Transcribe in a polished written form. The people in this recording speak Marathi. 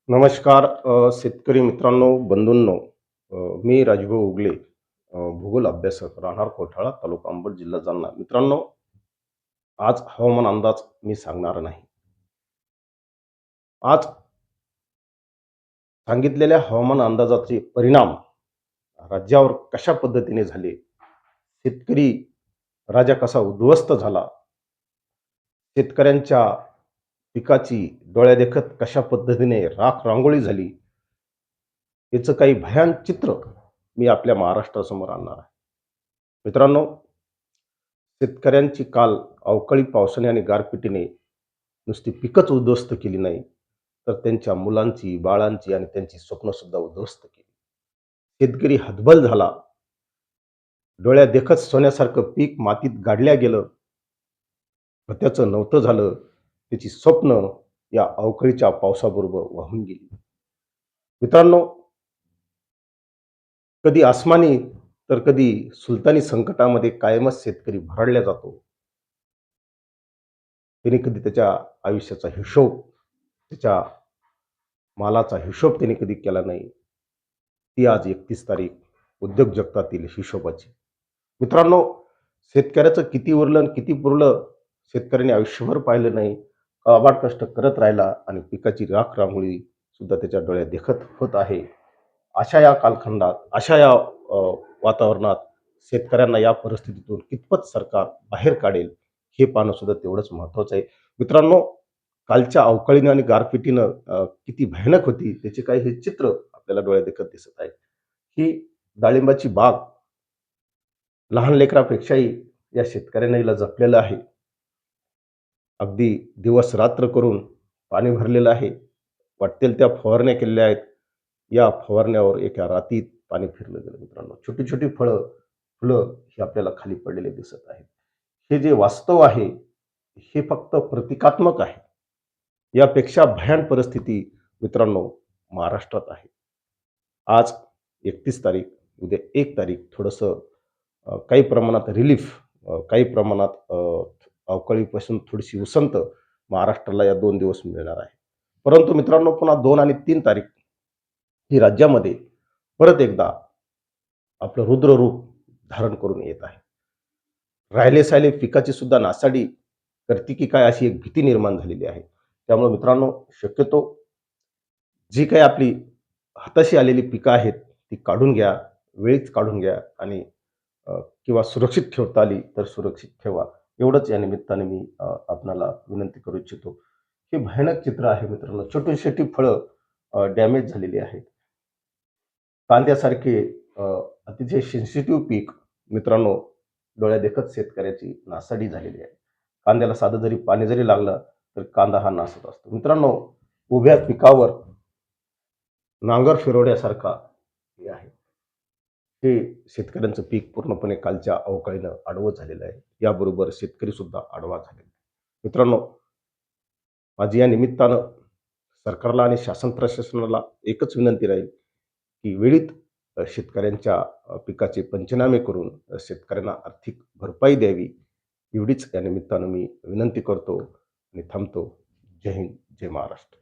नमस्कार शेतकरी मित्रांनो, बंधूंनो. मी राजभाऊ उगले, भूगोल अभ्यासक, राहणार कोठाळा, तालुका अंबड, जिल्हा जालना. मित्रांनो, आज हवामान अंदाज मी सांगणार नाही. आज सांगितलेल्या हवामान अंदाजाचे परिणाम राज्यावर कशा पद्धतीने झाले, शेतकरी राजा कसा उद्ध्वस्त झाला, शेतकऱ्यांच्या पिकाची डोळ्यादेखत कशा पद्धतीने राख रांगोळी झाली, याचं काही भयान चित्र मी आपल्या महाराष्ट्रासमोर आणणार आहे. मित्रांनो, शेतकऱ्यांची काल अवकाळी पावसाने आणि गारपिटीने नुसती पिकच उद्ध्वस्त केली नाही, तर त्यांच्या मुलांची, बाळांची आणि त्यांची स्वप्नसुद्धा उद्ध्वस्त केली. शेतकरी हतबल झाला. डोळ्यादेखत सोन्यासारखं पीक मातीत गाडल्या गेलं, त्याचं नव्हतं झालं. त्याची स्वप्न या अवकाळीच्या पावसाबरोबर वाहून गेली. मित्रांनो, कधी आसमानी तर कधी सुलतानी संकटामध्ये कायमच शेतकरी भरडला जातो. त्याने कधी त्याच्या आयुष्याचा हिशोब, त्याच्या मालाचा हिशोब त्याने कधी केला नाही. ती आज 31 तारीख उद्योग जगतातील हिशोबाची. मित्रांनो, शेतकऱ्याचं किती उरलं आणि किती पुरलं शेतकऱ्याने आयुष्यभर पाहिलं नाही. अबाड कष्ट करत राहिला आणि पिकाची राख रांगोळी सुद्धा त्याच्या डोळ्यात देखत होत आहे. अशा या कालखंडात, अशा या वातावरणात शेतकऱ्यांना या परिस्थितीतून कितपत सरकार बाहेर काढेल, हे पाहणं सुद्धा तेवढंच महत्त्वाचं आहे. मित्रांनो, कालच्या अवकाळीनं आणि गारपिटीनं किती भयानक होती, त्याचे काही हे चित्र आपल्याला डोळ्यादेखत दिसत आहे. ही डाळिंबाची बाग लहान लेकरापेक्षाही या शेतकऱ्यांना हिला जपलेलं आहे. अगदी दिवस रात्र करून पाणी भरलेलं आहे. वाटेल त्या फवारण्या केलेल्या आहेत. या फवारण्यावर एका रातीत पाणी फिरलं गेलं मित्रांनो. छोटी-छोटी फळं, फुलं ही आपल्याला खाली पडलेले दिसत आहेत. हे जे वास्तव आहे, हे फक्त प्रतिकात्मक आहे. यापेक्षा भयान परिस्थिती मित्रांनो महाराष्ट्रात आहे. आज 31 तारीख, उद्या 1 तारीख थोडंसं काही प्रमाणात रिलीफ, काही प्रमाणात अवकाळीपासून थोडीशी उसंत महाराष्ट्राला या 2 दिवस मिळणार आहे. परंतु मित्रांनो, पुन्हा 2 आणि 3 तारीख ही राज्यामध्ये परत एकदा आपलं रुद्र रूप धारण करून येत आहे. राहिले-साहिले पिकाची सुद्धा नासाडी करते की काय अशी एक भीती निर्माण झालेली आहे. त्यामुळे मित्रांनो, शक्यतो जी काही आपली हाताशी आलेली पिकं आहेत, ती काढून घ्या, वेळीच काढून घ्या आणि किंवा सुरक्षित ठेवता आली तर सुरक्षित ठेवा. एवढंच या निमित्ताने मी आपणाला विनंती करू इच्छितो. हे भयानक चित्र आहे मित्रांनो. छोटी-छोटी फळं डॅमेज झालेली आहेत. कांद्यासारखे अ, अतिशय सेन्सिटिव्ह पीक मित्रांनो डोळ्यादेखत शेतकऱ्याची नासाडी झालेली आहे. कांद्याला साधं जरी पाणी जरी लागलं, तर कांदा हा नासत असतो. मित्रांनो, उभ्या पिकावर नांगर फिरवण्यासारखा हे आहे. हे शेतकऱ्यांचं पीक पूर्णपणे कालच्या अवकाळीनं आडवं झालेलं आहे. याबरोबर शेतकरी सुद्धा आडवा झालेला आहे. मित्रांनो, माझी या निमित्तानं सरकारला आणि शासन प्रशासनाला एकच विनंती राहील, की वेळीत शेतकऱ्यांच्या पिकाचे पंचनामे करून शेतकऱ्यांना आर्थिक भरपाई द्यावी. एवढीच या निमित्तानं मी विनंती करतो आणि थांबतो. जय हिंद, जय महाराष्ट्र.